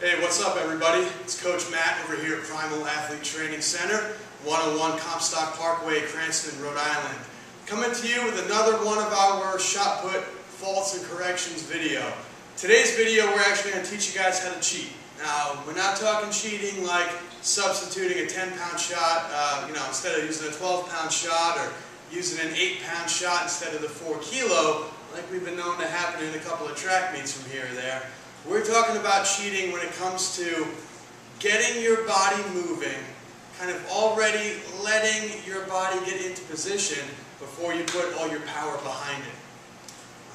Hey, what's up everybody? It's Coach Matt over here at Primal Athlete Training Center, 101 Comstock Parkway, Cranston, Rhode Island. Coming to you with another one of our shot put faults and corrections video. Today's video we're actually going to teach you guys how to cheat. Now, we're not talking cheating like substituting a 10-pound shot, instead of using a 12-pound shot, or using an 8-pound shot instead of the 4-kilo, like we've been known to happen in a couple of track meets from here or there. We're talking about cheating when it comes to getting your body moving, kind of already letting your body get into position before you put all your power behind it.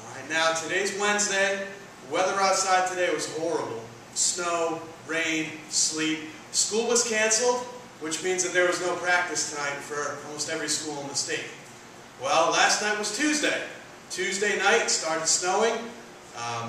Alright, now today's Wednesday. The weather outside today was horrible. Snow, rain, sleet. School was canceled, which means that there was no practice tonight for almost every school in the state. Well, last night was Tuesday. Tuesday night started snowing.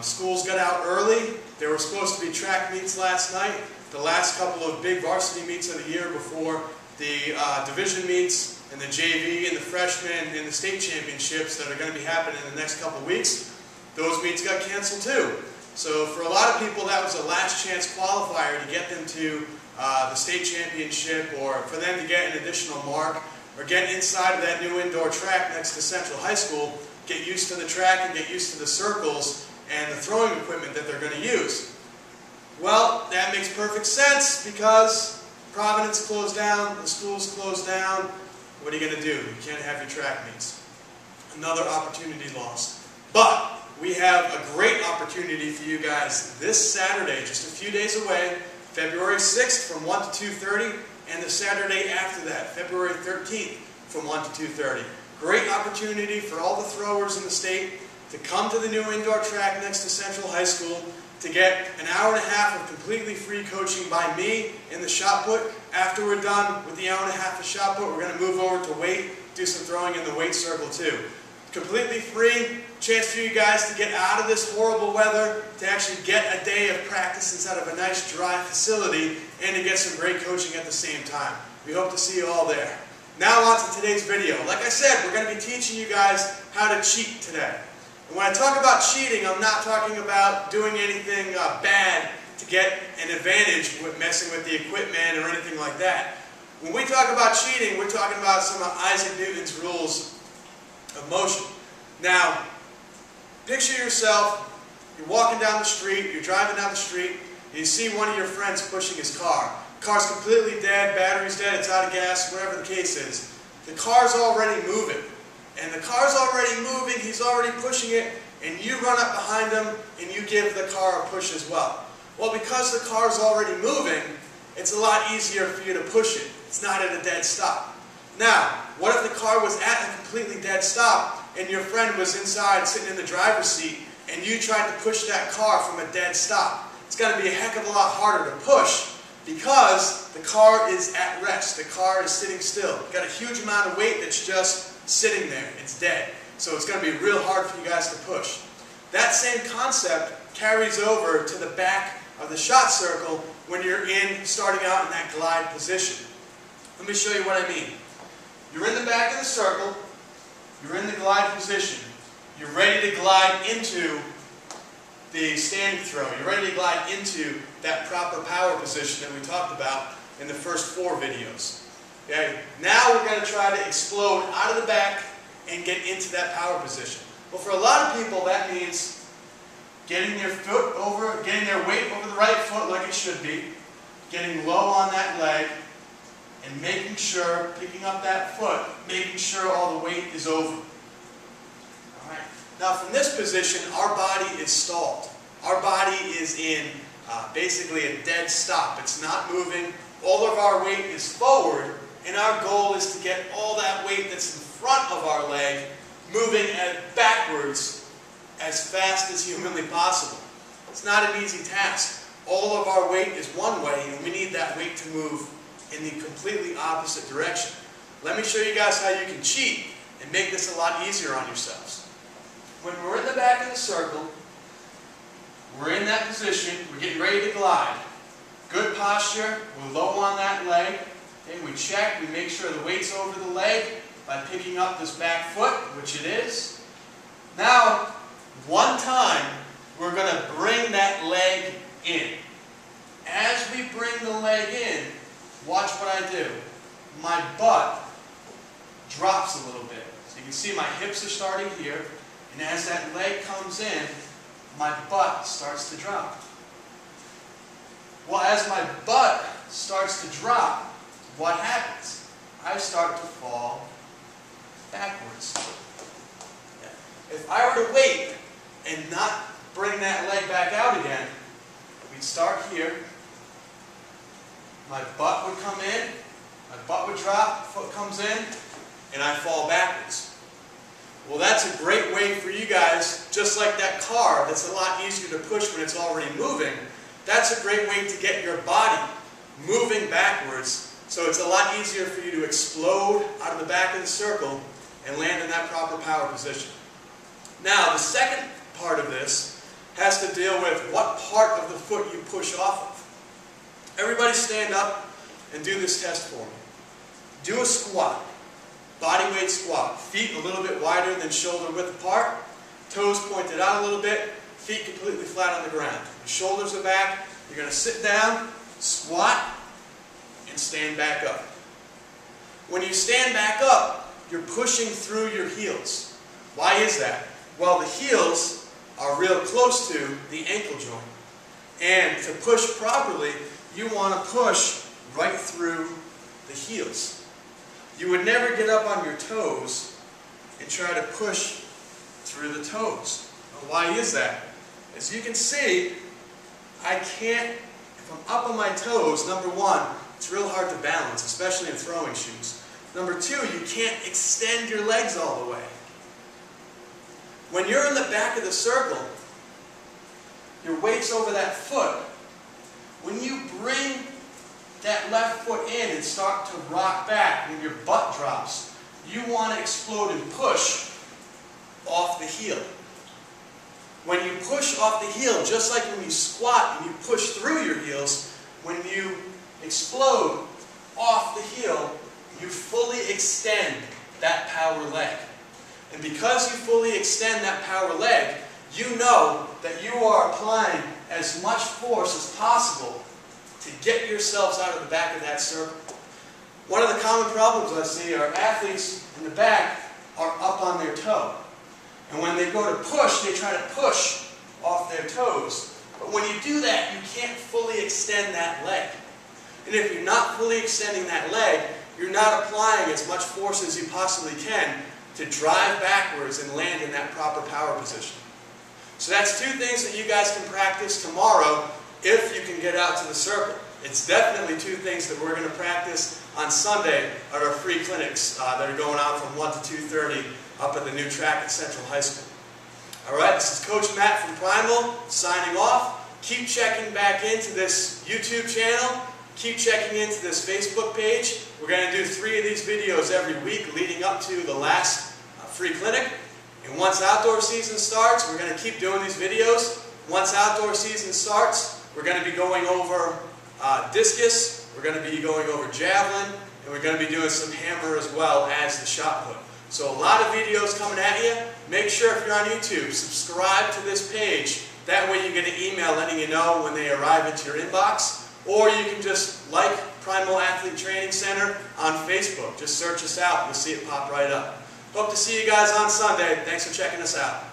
Schools got out early. There were supposed to be track meets last night, the last couple of big varsity meets of the year before the division meets and the JV and the freshmen and the state championships that are going to be happening in the next couple of weeks. Those meets got canceled too. So for a lot of people that was a last chance qualifier to get them to the state championship, or for them to get an additional mark, or get inside of that new indoor track next to Central High School, get used to the track and get used to the circles and the throwing equipment that they're going to use. Well, that makes perfect sense because Providence closed down, the schools closed down. What are you going to do? You can't have your track meets. Another opportunity lost. But we have a great opportunity for you guys this Saturday, just a few days away, February 6th from 1 to 2:30, and the Saturday after that, February 13th from 1 to 2:30. Great opportunity for all the throwers in the state to come to the new indoor track next to Central High School to get an hour and a half of completely free coaching by me in the shot put. After we're done with the hour and a half of shot put, we're going to move over to weight, do some throwing in the weight circle too. Completely free, chance for you guys to get out of this horrible weather, to actually get a day of practice inside of a nice dry facility, and to get some great coaching at the same time. We hope to see you all there. Now on to today's video. Like I said, we're going to be teaching you guys how to cheat today. And when I talk about cheating, I'm not talking about doing anything bad to get an advantage with messing with the equipment or anything like that. When we talk about cheating, we're talking about some of Isaac Newton's rules of motion. Now, picture yourself, you're walking down the street, you're driving down the street, and you see one of your friends pushing his car. The car's completely dead, battery's dead, it's out of gas, whatever the case is. The car's already moving. And the car's already moving, he's already pushing it, and you run up behind him and you give the car a push as well. Well, because the car's already moving, it's a lot easier for you to push it. It's not at a dead stop. Now, what if the car was at a completely dead stop and your friend was inside sitting in the driver's seat and you tried to push that car from a dead stop? It's going to be a heck of a lot harder to push because the car is at rest. The car is sitting still. You've got a huge amount of weight that's just sitting there. It's dead. So it's going to be real hard for you guys to push. That same concept carries over to the back of the shot circle when you're starting out in that glide position. Let me show you what I mean. You're in the back of the circle. You're in the glide position. You're ready to glide into the standing throw. You're ready to glide into that proper power position that we talked about in the first 4 videos. Okay? Now we're going to try to explode out of the back and get into that power position. Well, for a lot of people that means getting their foot over, getting their weight over the right foot like it should be, getting low on that leg, and making sure, picking up that foot, making sure all the weight is over. Alright. Now from this position, our body is stalled. Our body is in basically a dead stop. It's not moving. All of our weight is forward, and our goal is to get all that weight that's in front of our leg moving backwards as fast as humanly possible. It's not an easy task. All of our weight is one way, and we need that weight to move in the completely opposite direction. Let me show you guys how you can cheat and make this a lot easier on yourselves. When we're in the back of the circle, we're in that position, we're getting ready to glide. Good posture, we're low on that leg. Okay, we check, we make sure the weight's over the leg by picking up this back foot, which it is. Now, one time, we're going to bring that leg in. we bring the leg in, watch what I do. My butt drops a little bit. So you can see my hips are starting here, and as that leg comes in, my butt starts to drop. Well, as my butt starts to drop, what happens? I start to fall backwards. If I were to wait and not bring that leg back out again, we'd start here. My butt would come in, my butt would drop, foot comes in, and I fall backwards. Well, that's a great way for you guys, just like that car that's a lot easier to push when it's already moving. That's a great way to get your body moving backwards, so it's a lot easier for you to explode out of the back of the circle and land in that proper power position. Now, the second part of this has to deal with what part of the foot you push off of. Everybody stand up and do this test for me. Do a squat, body weight squat. Feet a little bit wider than shoulder width apart, toes pointed out a little bit, feet completely flat on the ground. Your shoulders are back. You're going to sit down, squat, and stand back up. When you stand back up, you're pushing through your heels. Why is that? Well, the heels are real close to the ankle joint. And to push properly, you want to push right through the heels. You would never get up on your toes and try to push through the toes. Well, why is that? As you can see, I can't, if I'm up on my toes, number one, it's real hard to balance, especially in throwing shoes. Number two, you can't extend your legs all the way. When you're in the back of the circle, your weight's over that foot. When you bring that left foot in and start to rock back when your butt drops, you want to explode and push off the heel. When you push off the heel, just like when you squat and you push through your heels, when you explode off the heel, you fully extend that power leg. And because you fully extend that power leg, you know that you are applying as much force as possible to get yourselves out of the back of that circle. One of the common problems I see are athletes in the back are up on their toe. And when they go to push, they try to push off their toes. But when you do that, you can't fully extend that leg. And if you're not fully extending that leg, you're not applying as much force as you possibly can to drive backwards and land in that proper power position. So that's two things that you guys can practice tomorrow if you can get out to the circle. It's definitely two things that we're going to practice on Sunday at our free clinics that are going on from 1 to 2:30 up at the new track at Central High School. Alright, this is Coach Matt from Primal signing off. Keep checking back into this YouTube channel. Keep checking into this Facebook page. We're going to do 3 of these videos every week leading up to the last free clinic. And once outdoor season starts, we're going to keep doing these videos. Once outdoor season starts, we're going to be going over discus, we're going to be going over javelin, and we're going to be doing some hammer as well as the shot put. So a lot of videos coming at you. Make sure if you're on YouTube, subscribe to this page. That way you get an email letting you know when they arrive into your inbox. Or you can just like Primal Athlete Training Center on Facebook. Just search us out and you'll see it pop right up. Hope to see you guys on Sunday. Thanks for checking us out.